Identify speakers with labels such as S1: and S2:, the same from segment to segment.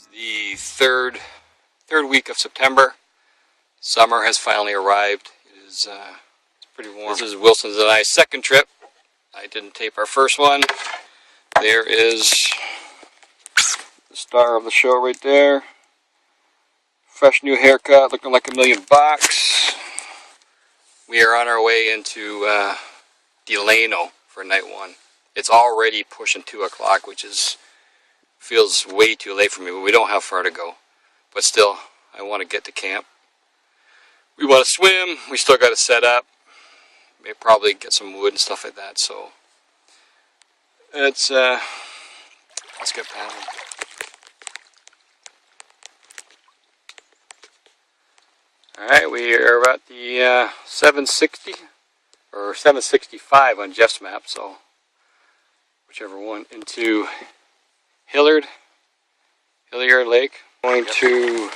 S1: The third week of September. Summer has finally arrived. It is it's pretty warm. This is Wilson's and I's second trip. I didn't tape our first one. There is the star of the show right there. Fresh new haircut, looking like $1,000,000. We are on our way into Delano for night one. It's already pushing 2 o'clock, which feels way too late for me, but we don't have far to go. But still, I want to get to camp. We want to swim, we still got to set up. Maybe probably get some wood and stuff like that, so let's get paddling. Alright, we are at the 760 or 765 on Jeff's map, so whichever one, into Hilliard Lake. Going to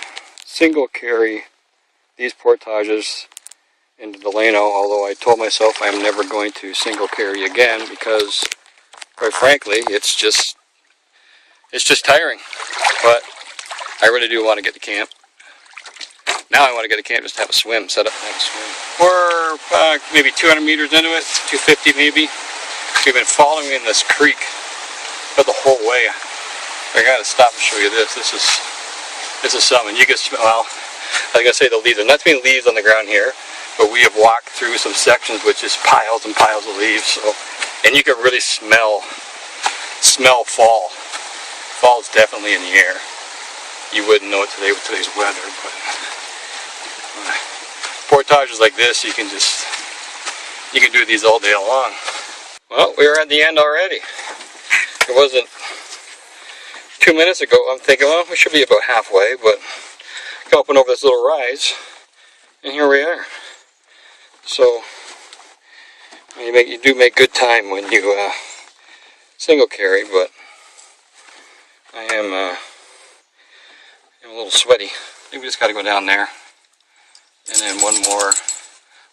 S1: single carry these portages into Delano, although I told myself I'm never going to single carry again because, quite frankly, it's just tiring. But I really do want to get to camp. Now I want to get to camp just to have a swim, set up and have a swim. We're maybe 200 meters into it, 250 maybe. We've been following in this creek for the whole way. I gotta stop and show you this. This is something. You can smell, well, I was gonna say the leaves. There's not too many leaves on the ground here, but we have walked through some sections with just piles and piles of leaves. So, and you can really smell fall. Fall's definitely in the air. You wouldn't know it today with today's weather, but portages like this, you can do these all day long. Well, we were at the end already. It wasn't 2 minutes ago. I'm thinking, well, we should be about halfway, but come up and over this little rise, and here we are. So you do make good time when you single carry, but I am a little sweaty. I think we just got to go down there, and then one more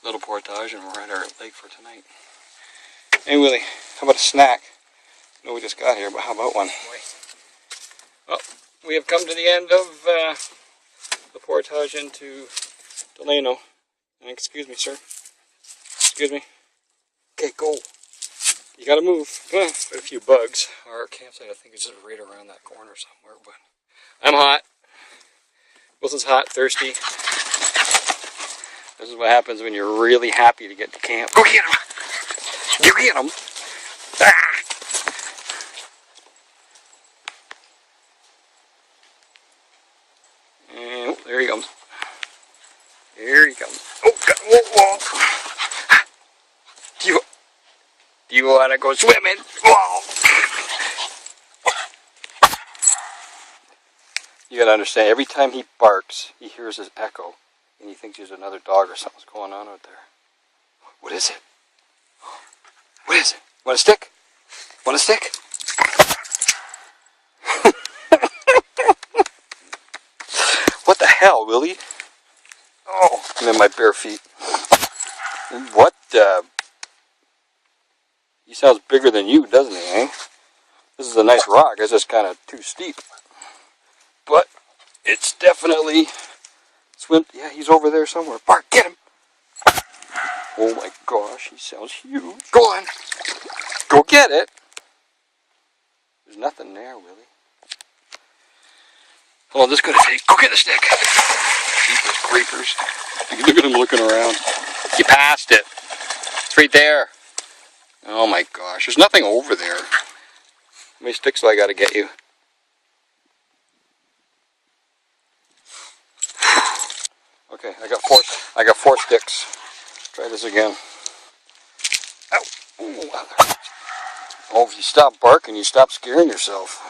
S1: little portage, and we're at our lake for tonight. Hey Willie, how about a snack? I know we just got here, but how about one? Well, we have come to the end of the portage into Delano. And excuse me, sir. Excuse me. Okay, go. You gotta move. Got a few bugs. Our campsite, I think, is just right around that corner somewhere. But I'm hot. Wilson's hot, thirsty. This is what happens when you're really happy to get to camp. Go get him! You get him! Ah! And oh, there he comes. There he comes. Oh, God. Whoa, whoa. Do you want to go swimming? Whoa! You gotta understand, every time he barks, he hears his echo, and he thinks there's another dog or something's going on out there. What is it? What is it? Want a stick? Want a stick? What the hell, Willie? Oh, I'm in my bare feet. What the? He sounds bigger than you, doesn't he, eh? This is a nice rock. It's just kind of too steep. But it's definitely swim. Yeah, he's over there somewhere. Bart, get him! Oh my gosh, he sounds huge. Go on. Go get it. There's nothing there, Willie. Hold on, this is going to take. Go get the stick. Jeepers creepers. Look at him looking around. You passed it. It's right there. Oh my gosh, there's nothing over there. How many sticks do I got to get you? Okay, I got four sticks. Try this again. Ow. Ooh, oh, if you stop barking, you stop scaring yourself.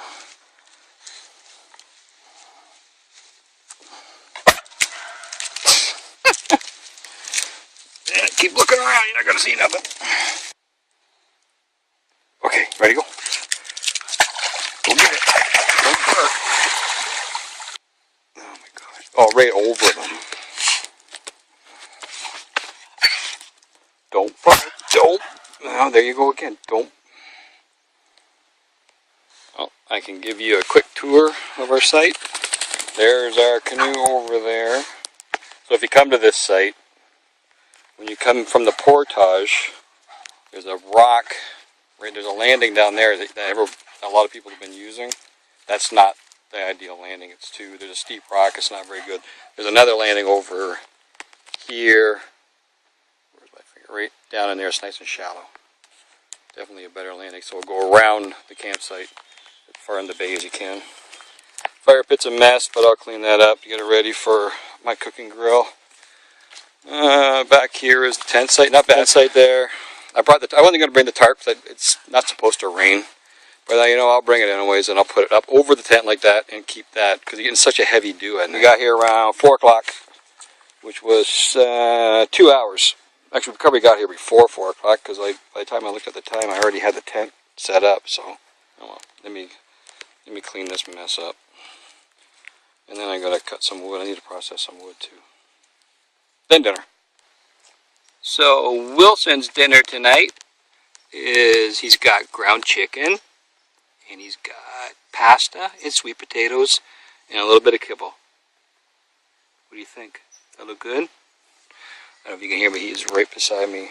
S1: Yeah, keep looking around, you're not going to see nothing. Okay, ready to go? Go get it. Don't bark. Oh my gosh. Oh, right over them. Don't bark. Don't. Oh, there you go again. Don't. Well, I can give you a quick tour of our site. There's our canoe over there. So if you come to this site, when you come from the portage, there's a rock, right, there's a landing down there that a lot of people have been using. That's not the ideal landing. There's a steep rock, it's not very good. There's another landing over here. Where's my finger? Right down in there, it's nice and shallow. Definitely a better landing. So we'll go around the campsite as far in the bay as you can. Fire pit's a mess, but I'll clean that up to get it ready for my cooking grill. Back here is the tent site. Not bad site there. I wasn't going to bring the tarp because it's not supposed to rain. But I'll bring it anyways, and I'll put it up over the tent like that and keep that, because you're getting such a heavy dew at night. We got here around 4 o'clock, which was 2 hours. Actually, we probably got here before 4 o'clock, because by the time I looked at the time, I already had the tent set up. So, oh well, let me clean this mess up. And then I got to cut some wood. I need to process some wood too. Then dinner. So Wilson's dinner tonight is he's got ground chicken, and he's got pasta and sweet potatoes and a little bit of kibble. What do you think? That look good? I don't know if you can hear me, he's right beside me,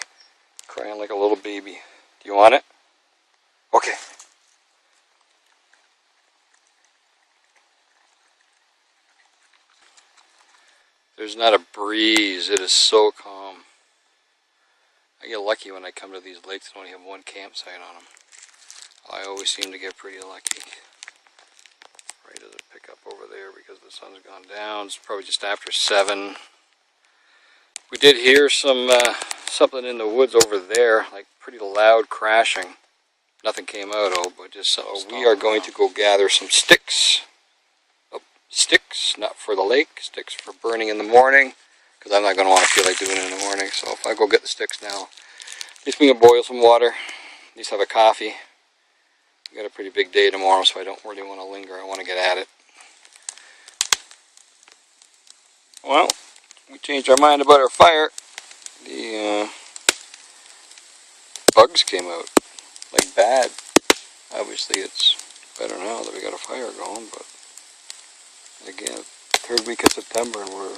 S1: crying like a little baby. Do you want it? Okay. There's not a breeze, it is so calm. I get lucky when I come to these lakes and only have one campsite on them. I always seem to get pretty lucky. Right as I pick up over there because the sun's gone down. It's probably just after 7. We did hear something in the woods over there, like pretty loud crashing. Nothing came out, but just something. So we are going to go gather some sticks. Sticks, not for the lake, sticks for burning in the morning, because I'm not going to want to feel like doing it in the morning. So if I go get the sticks now, at least we can boil some water, at least have a coffee. We got a pretty big day tomorrow, so I don't really want to linger. I want to get at it. Well, we changed our mind about our fire. The bugs came out, like bad. Obviously it's better now that we got a fire going, but again, 3rd week of September and we're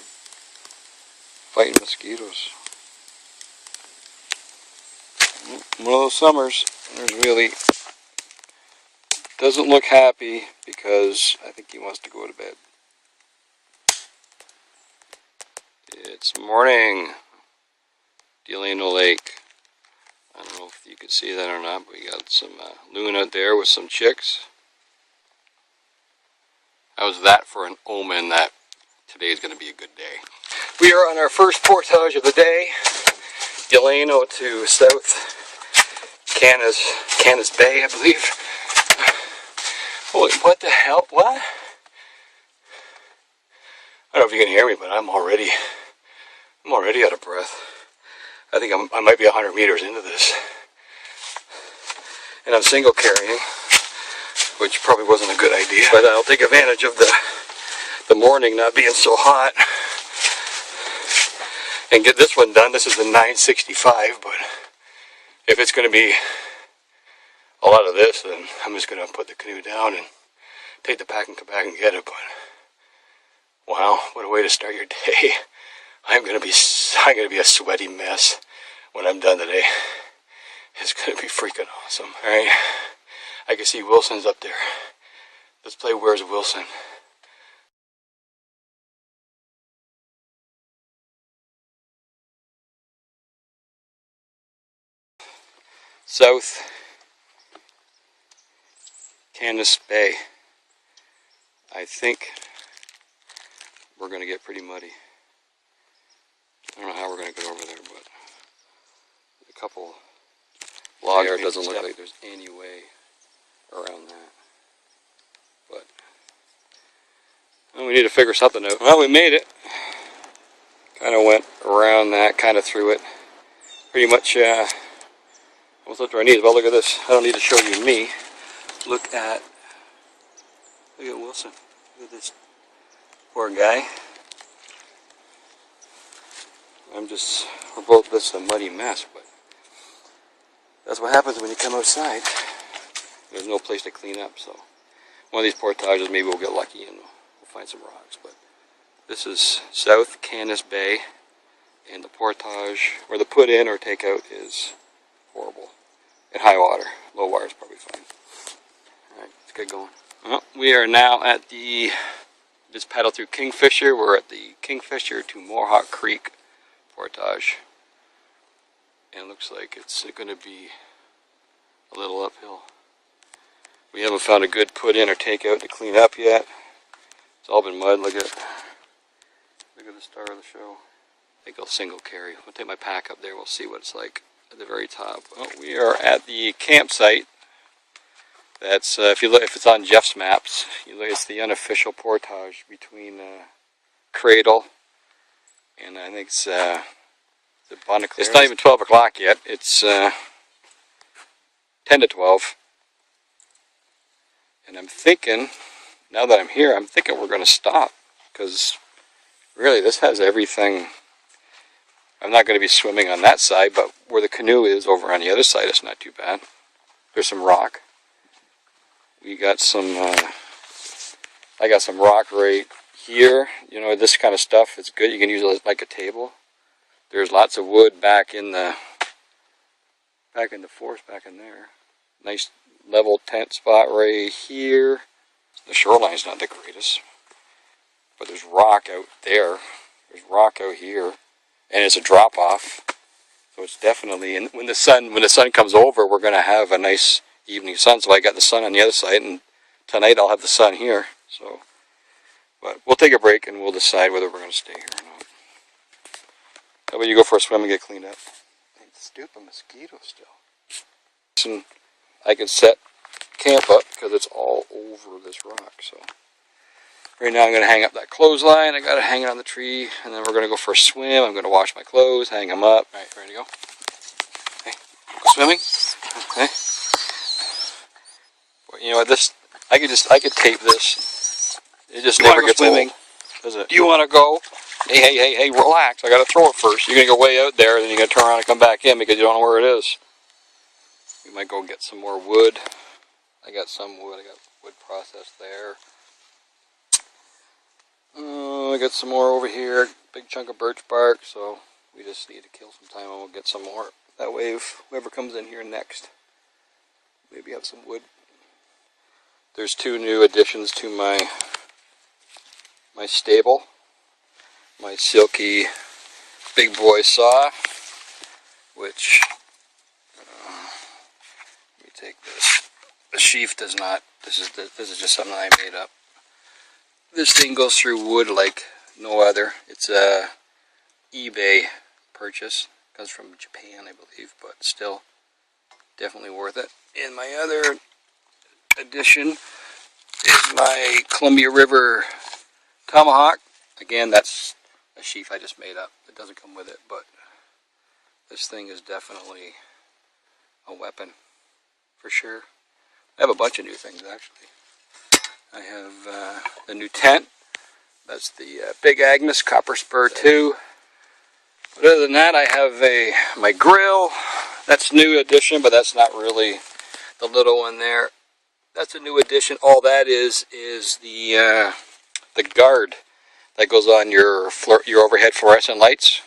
S1: fighting mosquitoes. One of those summers, there's really doesn't look happy because I think he wants to go to bed. It's morning, Delano Lake. I don't know if you can see that or not, but we got some loon out there with some chicks. How's that for an omen that today is going to be a good day? We are on our first portage of the day. Delano to South Canas Bay, I believe. Holy, what the hell? What? I don't know if you can hear me, but I'm already out of breath. I think I might be 100 meters into this. And I'm single carrying, which probably wasn't a good idea. But I'll take advantage of the morning not being so hot and get this one done. This is the 965, but if it's going to be a lot of this, then I'm just going to put the canoe down and take the pack and come back and get it. But wow, what a way to start your day. I'm going to be a sweaty mess when I'm done today. It's going to be freaking awesome. All right, I can see Wilson's up there. Let's play Where's Wilson. South Canas Bay. I think we're going to get pretty muddy. I don't know how we're going to get over there, but a couple logs there. It doesn't look like there's any way around that. But well, we need to figure something out. Well, we made it. Kind of went around that, kind of through it. Pretty much almost up to our knees. Well, look at this. I don't need to show you me. Look at Wilson. Look at this poor guy. We're both just a muddy mess, but that's what happens when you come outside. There's no place to clean up, so one of these portages maybe we'll get lucky and we'll find some rocks, but this is South Canis Bay, and the portage, or the put in or take out, is horrible. At high water. Low water is probably fine. Alright, let's get going. Well, we are now at the, just paddled through Kingfisher. We're at the Kingfisher to Mohawk Creek portage. And it looks like it's going to be a little uphill. We haven't found a good put in or take out to clean up yet. It's all been mud. Look at the star of the show. I think I'll single carry. I'll take my pack up there. We'll see what it's like at the very top. Well, we are at the campsite. That's if you look, if it's on Jeff's maps, you look, it's the unofficial portage between Cradle and I think it's the Bonaclair. It's not even 12 o'clock yet. It's 10 to 12. And I'm thinking, now that I'm here, I'm thinking we're going to stop, because really this has everything. I'm not going to be swimming on that side, but where the canoe is over on the other side, it's not too bad. There's some rock. We got some, I got some rock right here. You know, this kind of stuff, it's good. You can use it like a table. There's lots of wood back in the forest back in there. Nice level tent spot right here. The shoreline's not the greatest, but there's rock out there. There's rock out here, and it's a drop off. So it's definitely, and when the sun comes over, we're going to have a nice evening sun. So I got the sun on the other side, and tonight I'll have the sun here. So, but we'll take a break and we'll decide whether we're going to stay here or not. How about you go for a swim and get cleaned up? Stupid mosquito still. And I can set camp up because it's all over this rock. So right now I'm going to hang up that clothesline. I got it hanging on the tree, and then we're going to go for a swim. I'm going to wash my clothes, hang them up. All right, ready to go? Okay, go swimming. Okay. Well, you know what? This I could tape this. It just never gets swimming. Old, does it? Do you want to go? Hey, relax. I got to throw it first. You're going to go way out there, and then you're going to turn around and come back in because you don't know where it is. We might go get some more wood. I got some wood. I got wood processed there. I got some more over here. Big chunk of birch bark. So we just need to kill some time and we'll get some more. That way if whoever comes in here next, maybe have some wood. There's two new additions to my stable. My silky big boy saw, which let me take this. The sheath does not. This is just something I made up. This thing goes through wood like no other. It's a eBay purchase. It comes from Japan, I believe, but still definitely worth it. And my other addition is my Columbia River tomahawk. Again, that's a sheath I just made up. It doesn't come with it, but this thing is definitely a weapon for sure. I have a bunch of new things actually. I have the new tent. That's the Big Agnes Copper Spur 2. But other than that, I have my grill. That's new addition, but that's not really the little one there. That's a new addition. All that is the guard that goes on your overhead fluorescent lights.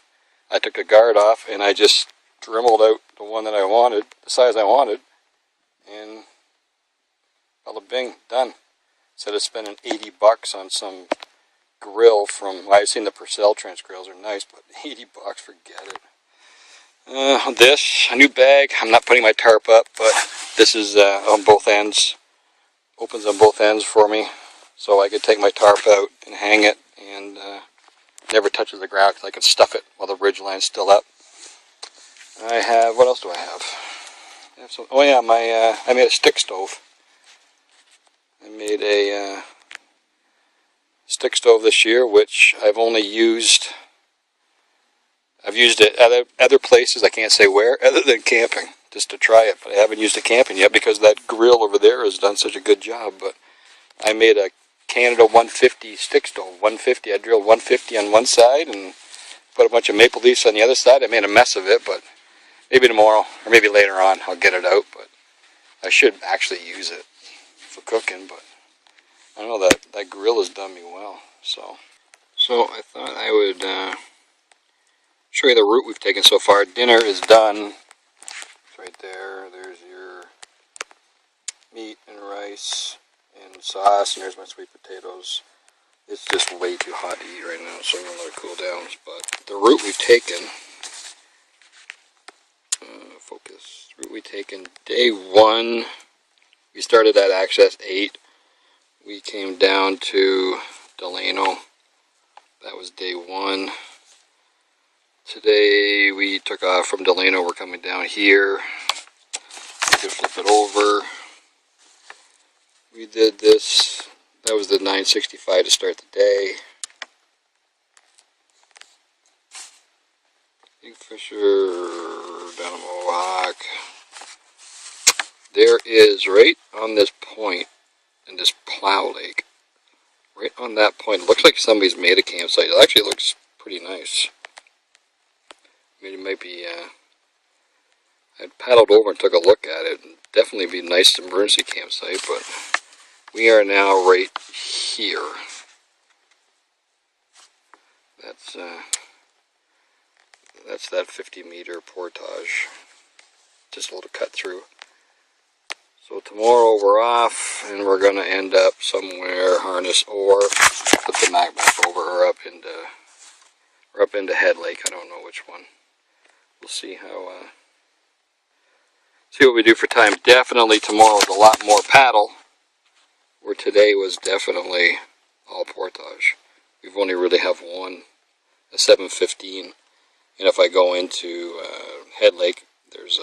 S1: I took the guard off and I just dremeled out the one that I wanted, the size I wanted, and bada bing, done. Instead of spending $80 on some grill from, well, I've seen the Purcell Trench grills are nice, but $80, forget it. This, a new bag. I'm not putting my tarp up, but this is on both ends. Opens on both ends for me, so I could take my tarp out and hang it, and never touches the ground because I can stuff it while the ridge line's still up. I have, what else do I have? I have some, oh yeah, I made a stick stove. I made a stick stove this year, which I've only used. I've used it at other places, I can't say where, other than camping, just to try it. But I haven't used it camping yet because that grill over there has done such a good job. But I made a Canada 150 stick stove. 150. I drilled 150 on one side and put a bunch of maple leaves on the other side. I made a mess of it, but maybe tomorrow or maybe later on I'll get it out. But I should actually use it for cooking, but I know that grill has done me well. So I thought I would show you the route we've taken so far. Dinner is done. It's right there. There's your meat and rice and sauce, and there's my sweet potatoes. It's just way too hot to eat right now, so I'm going to let it cool down. But the route we've taken, focus, route we've taken, day 1, we started at Access 8. We came down to Delano. That was day 1. Today we took off from Delano. We're coming down here. We could flip it over. We did this. That was the 965 to start the day. Kingfisher, down a Mohawk. There is, right on this point, in this plow lake, right on that point, it looks like somebody's made a campsite. It actually looks pretty nice. I mean, it might be, I paddled over and took a look at it. It'd definitely be a nice emergency campsite, but we are now right here. That's that 50-meter portage. Just a little cut through. So tomorrow we're off, and we're going to end up somewhere, Harness or put the map over, or up into Head Lake. I don't know which one. We'll see how. See what we do for time. Definitely tomorrow is a lot more paddle, where today was definitely all portage. We've only really have one, a 715, and if I go into Head Lake, there's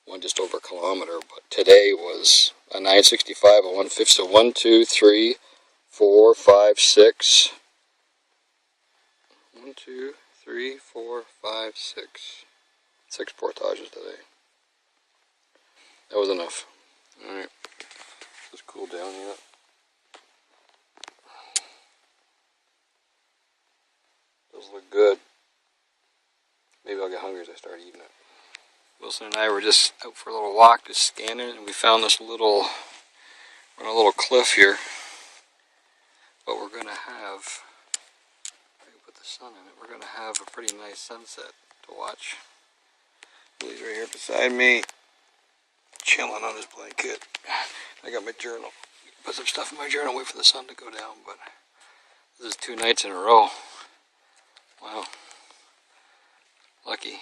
S1: one just over a kilometer. But today was a 965, a 150, so 1, 2, 3, 4, 5, 6. 1, 2, 3, 4, 5, 6. 6 portages today. That was enough. Alright. Just cool down yet. Does look good. Maybe I'll get hungry as I start eating it. Wilson and I were just out for a little walk, just scanning, and we found this little, we're on a little cliff here. But we're going to have, put the sun in it, we're going to have a pretty nice sunset to watch. Willie's right here beside me, chilling on his blanket. I got my journal. Put some stuff in my journal, wait for the sun to go down, but this is 2 nights in a row. Wow. Lucky.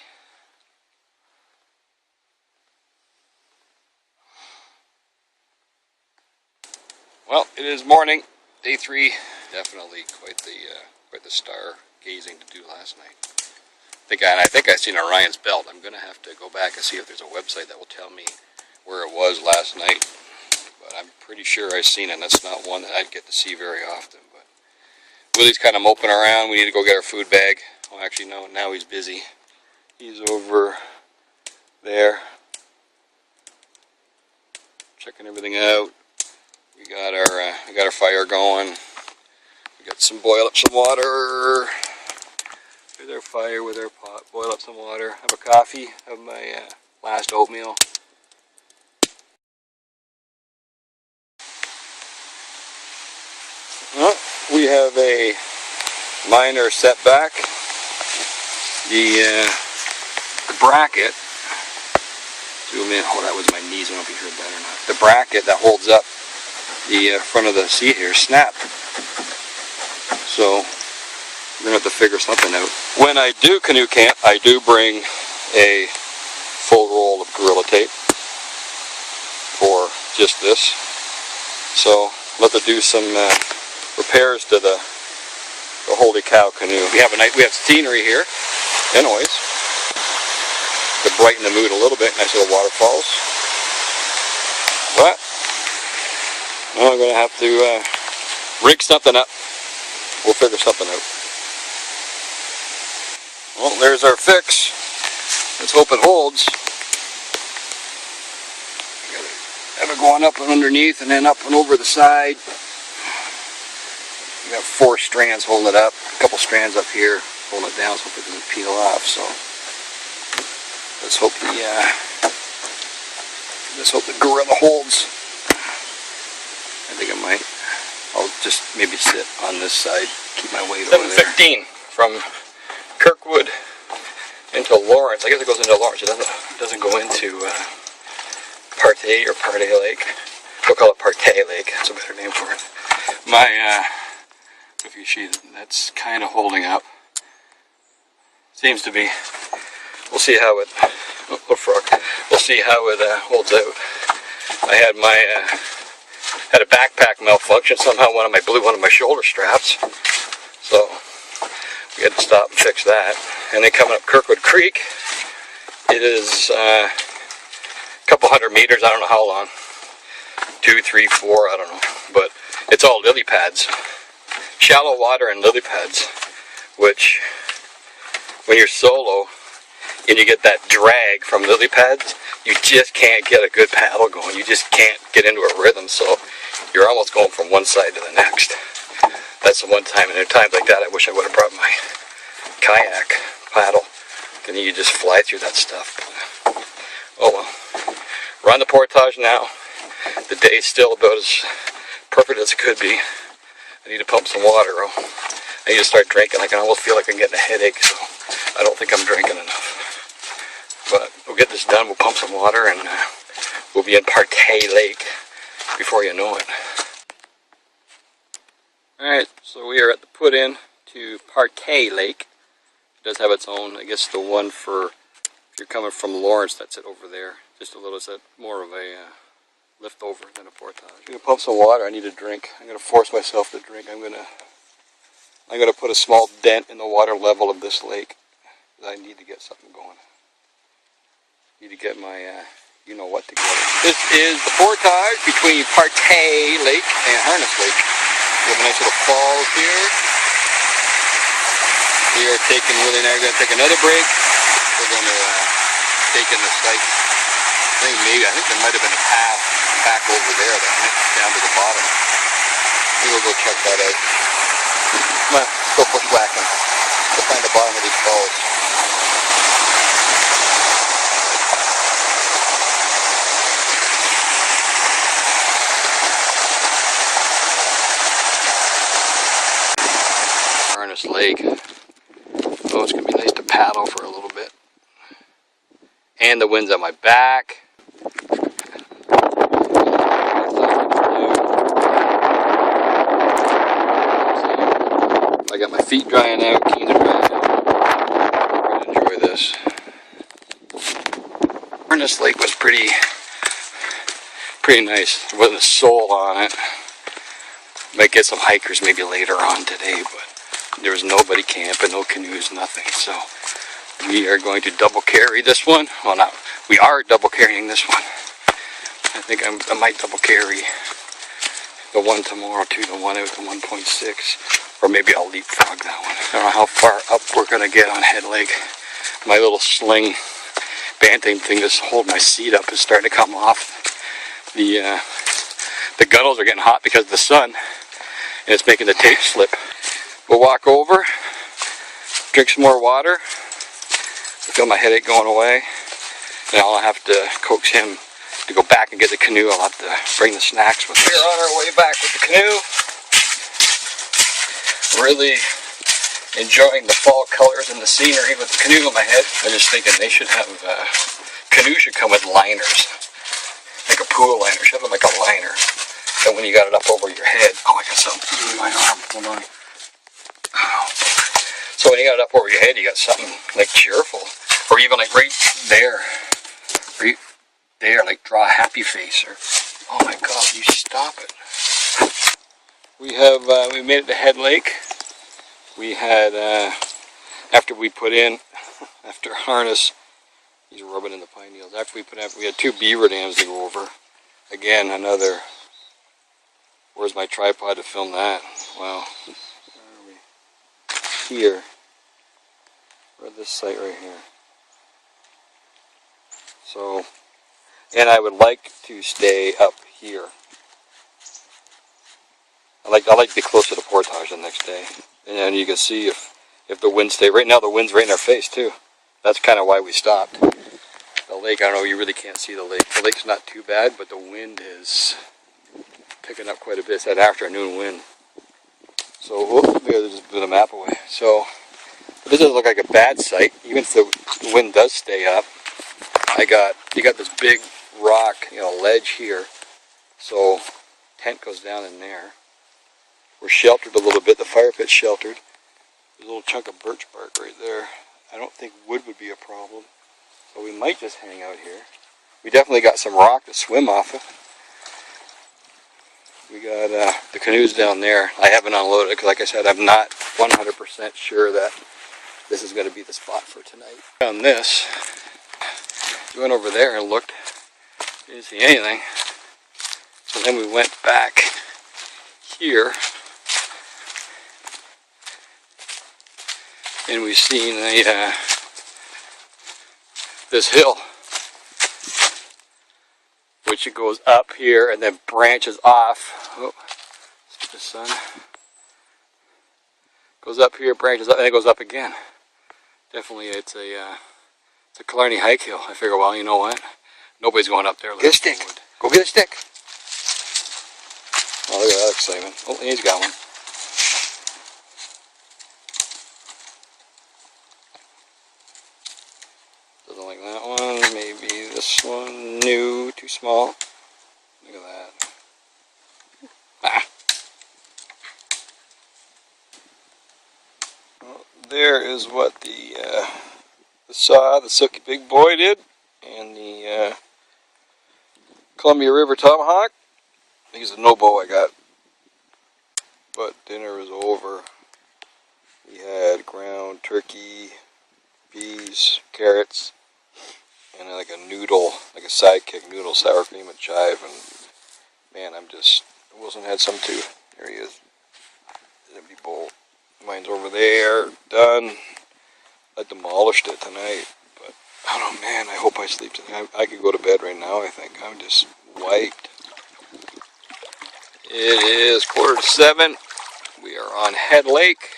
S1: Well, it is morning, day 3. Definitely quite the star gazing to do last night. I think I seen Orion's belt. I'm gonna have to go back and see if there's a website that will tell me where it was last night. But I'm pretty sure I've seen it. That's not one that I'd get to see very often. But Willie's kind of moping around. We need to go get our food bag. Oh, actually, no. Now he's busy. He's over there, checking everything out. We got our fire going. We got boil up some water with our fire, with our pot. Boil up some water. Have a coffee. Have my last oatmeal. Well, we have a minor setback. The bracket. Zoom in. Oh, that was my knees. I don't know if you heard that or not. The bracket that holds up the front of the seat here snapped. So we're gonna have to figure something out. When I do canoe camp, I do bring a full roll of Gorilla Tape for just this. So I'll have to do some repairs to the Holy Cow canoe. We have scenery here, and noise to brighten the mood a little bit. Nice little waterfalls. But I'm going to have to rig something up. We'll figure something out. Well, there's our fix. Let's hope it holds. Have it going up and underneath, and then up and over the side. We got 4 strands holding it up. A couple strands up here holding it down so it doesn't peel off. So let's hope the Gorilla holds. I think it might. I'll just maybe sit on this side, keep my weight over there. 7:15 from Kirkwood into Lawrence. I guess it goes into Lawrence. It doesn't go into Partay or Partay Lake. We'll call it Partay Lake. That's a better name for it. If you see, that's kind of holding up. Seems to be. We'll see how it. Oh, frog. We'll see how it holds out. I had had a backpack malfunction. Somehow blew one of my shoulder straps. So we had to stop and fix that. And then coming up Kirkwood Creek, it is a couple hundred meters. I don't know how long. 2, 3, 4. I don't know. But it's all lily pads. Shallow water and lily pads, which when you're solo and you get that drag from lily pads, you just can't get a good paddle going. You just can't get into a rhythm, so you're almost going from one side to the next. That's the one time, and at times like that I wish I would have brought my kayak paddle, and you just fly through that stuff. Oh well. We're on the portage now. The day's still about as perfect as it could be. I need to pump some water. I need to start drinking. I can almost feel like I'm getting a headache, so I don't think I'm drinking enough. But we'll get this done. We'll pump some water, and we'll be in Partay Lake before you know it. Alright, so we are at the put-in to Partay Lake. It does have its own, I guess the one for, if you're coming from Lawrence, that's it over there. Just a little, it's more of a lift over than a portage. I'm going to pump some water. I need a drink. I'm going to force myself to drink. I'm going to put a small dent in the water level of this lake. I need to get something going. I need to get my, you know what together. This is the portage between Partay Lake and Harness Lake. We have a nice little falls here. We are taking Willie and I are going to take another break. We're going to take in the site. I think there might have been a path back over there that went down to the bottom. Maybe we'll go check that out. Come on, let's go bushwhacking. Let's find the bottom of these falls. Harness Lake. Oh, it's going to be nice to paddle for a little bit. And the wind's at my back. I got my feet drying out, keen to drying out. I'm going to enjoy this. Harness Lake was pretty nice. There wasn't a soul on it. Might get some hikers maybe later on today, but there was nobody camping, no canoes, nothing. So we are going to double carry this one. Well, not, we are double carrying this one. I think I might double carry the one tomorrow too, the one out to 1.6. Or maybe I'll leapfrog that one. I don't know how far up we're going to get on Head Lake. My little sling banting thing to hold my seat up is starting to come off. The gunnels are getting hot because of the sun, and it's making the tape slip. We'll walk over, drink some more water, feel my headache going away, and I'll have to coax him to go back and get the canoe. I'll have to bring the snacks with us. We're on our way back with the canoe. Really enjoying the fall colors and the scenery with the canoe in my head. I'm just thinking they should have, canoe should come with liners. Like a pool liner, should have like a liner. And when you got it up over your head, oh, I got something in my arm, hold on. Oh. So when you got it up over your head, you got something like cheerful. Or even like right there. Right there, like draw a happy face. Or, oh my God, you stop it. We made it to Head Lake. We had, after we put in, after harness, he's rubbing in the pine needles. After we put in, we had 2 beaver dams to go over. Again, another, where's my tripod to film that? Well, where are we? Here. We're at this site right here. So, and I would like to stay up here. I like to be close to the portage the next day, and then you can see if the wind stays. Right now the wind's right in our face too. That's kind of why we stopped. The lake, I don't know, you really can't see the lake. The lake's not too bad, but the wind is picking up quite a bit. It's that afternoon wind. So we'll be able to just move the map away. So this doesn't look like a bad site, even if the wind does stay up. You got this big rock, ledge here. So tent goes down in there. We're sheltered a little bit. The fire pit's sheltered. There's a little chunk of birch bark right there. I don't think wood would be a problem. So we might just hang out here. We definitely got some rock to swim off of. We got the canoes down there. I haven't unloaded it because, like I said, I'm not 100% sure that this is going to be the spot for tonight. On this, we went over there and looked. Didn't see anything. So then we went back here, and we've seen this hill, which it goes up here and then branches off. Oh, let's get the sun. Goes up here, branches up, and it goes up again. Definitely, it's a Killarney hike hill. I figure, well, you know what? Nobody's going up there.
S2: Get a stick. Go get a stick.
S1: Oh, look at that excitement. Oh, he's got one. Doesn't like that one. Maybe this one. New, too small. Look at that. Ah. Well, there is what the Silky Big Boy did, and the Columbia River Tomahawk. I think it's a no bow I got. But dinner was over. We had ground turkey, peas, carrots, and like a noodle, like a sidekick noodle, sour cream and chive. And man, Wilson had some too. There he is. An empty bowl. Mine's over there, done. I demolished it tonight, but I don't know, man, I hope I sleep tonight. I could go to bed right now, I think. I'm just wiped. It is 6:45. We are on Head Lake.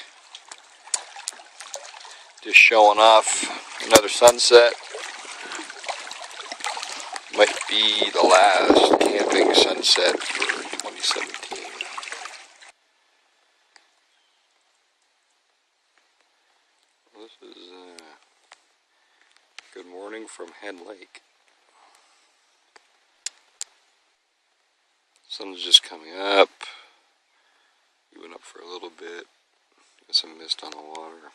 S1: Just showing off another sunset. Might be the last camping sunset for 2017. This is good morning from Head Lake. Sun's just coming up. We went up for a little bit. Got some mist on the water.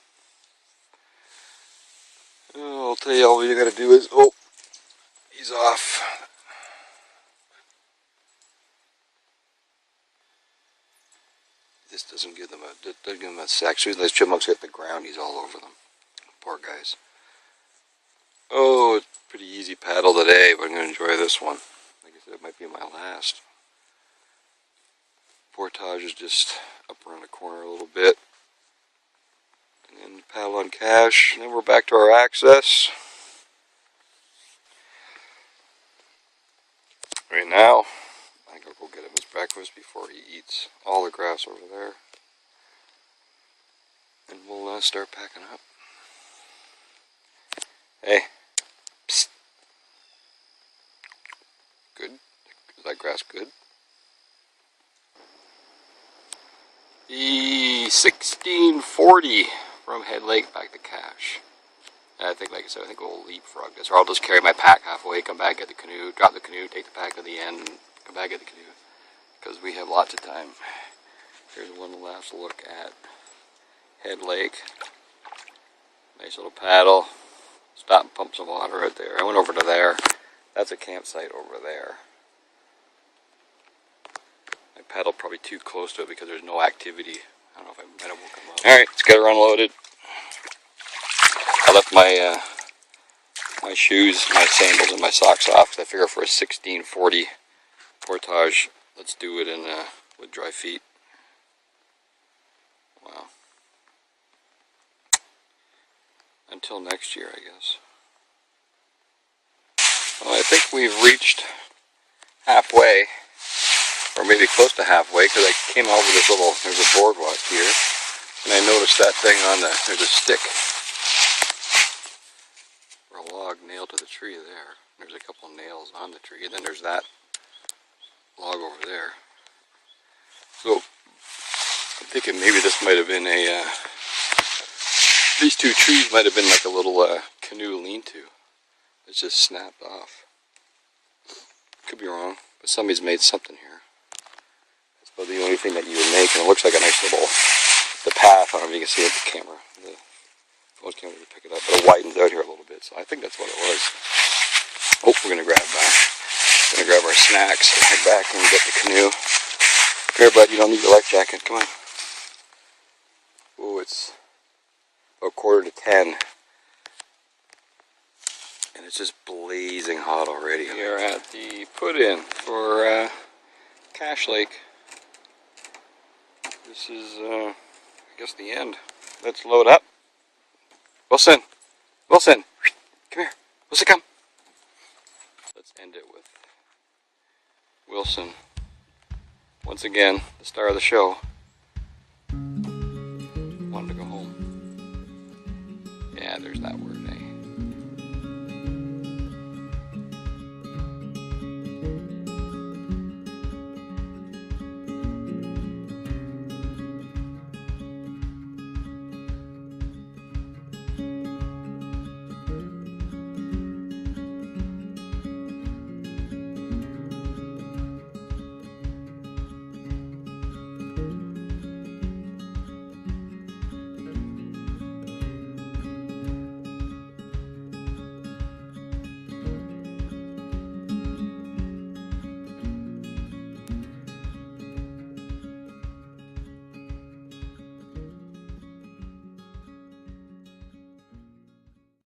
S1: Oh, I'll tell you, all you gotta do is, oh, he's off. This doesn't give them a sack. So those chipmunks hit the ground, he's all over them. Poor guys. Oh, it's pretty easy paddle today, but I'm gonna enjoy this one. Like I said, it might be my last. Portage is just up around the corner a little bit. And then paddle on cache, and then we're back to our access. Right now, I think I'll go get him his breakfast before he eats all the grass over there. And we'll start packing up. Hey. Psst. Good? Is that grass good? The 1640 from Head Lake back to cache. I think, like I said, I think we'll leapfrog this, or I'll just carry my pack halfway, come back, get the canoe, drop the canoe, take the pack to the end, and come back, get the canoe, because we have lots of time. Here's one last look at Head Lake. Nice little paddle. Stop and pump some water right there. I went over to there. That's a campsite over there. I paddled probably too close to it because there's no activity. I don't know if I might have woken up. Alright, let's get her unloaded. I left my my shoes, my sandals, and my socks off because I figure for a 1640 portage, let's do it in with dry feet. Wow. Until next year, I guess. Well, I think we've reached halfway, or maybe close to halfway, because I came over this little, there's a boardwalk here, and I noticed that thing on there's a stick, or a log nailed to the tree there. There's a couple of nails on the tree, and then there's that log over there. So I'm thinking maybe this might have been a, these two trees might have been like a little canoe lean-to. It's just snapped off. Could be wrong, but somebody's made something here. That's about the only thing that you would make, and it looks like a nice little, the path, I don't know if you can see it with the camera. The phone can't really pick it up, but it widens out here a little bit, so I think that's what it was. Oh, we're gonna grab our snacks and head back and get the canoe. Come here, bud, you don't need your life jacket, come on. Oh, it's about 9:45. And it's just blazing hot already. We are at the put-in for Cache Lake. This is, I guess, the end. Let's load up. Wilson! Wilson! Come here. Wilson, come! Let's end it with Wilson. Once again, the star of the show. Wanted to go home. Yeah, there's that word, eh?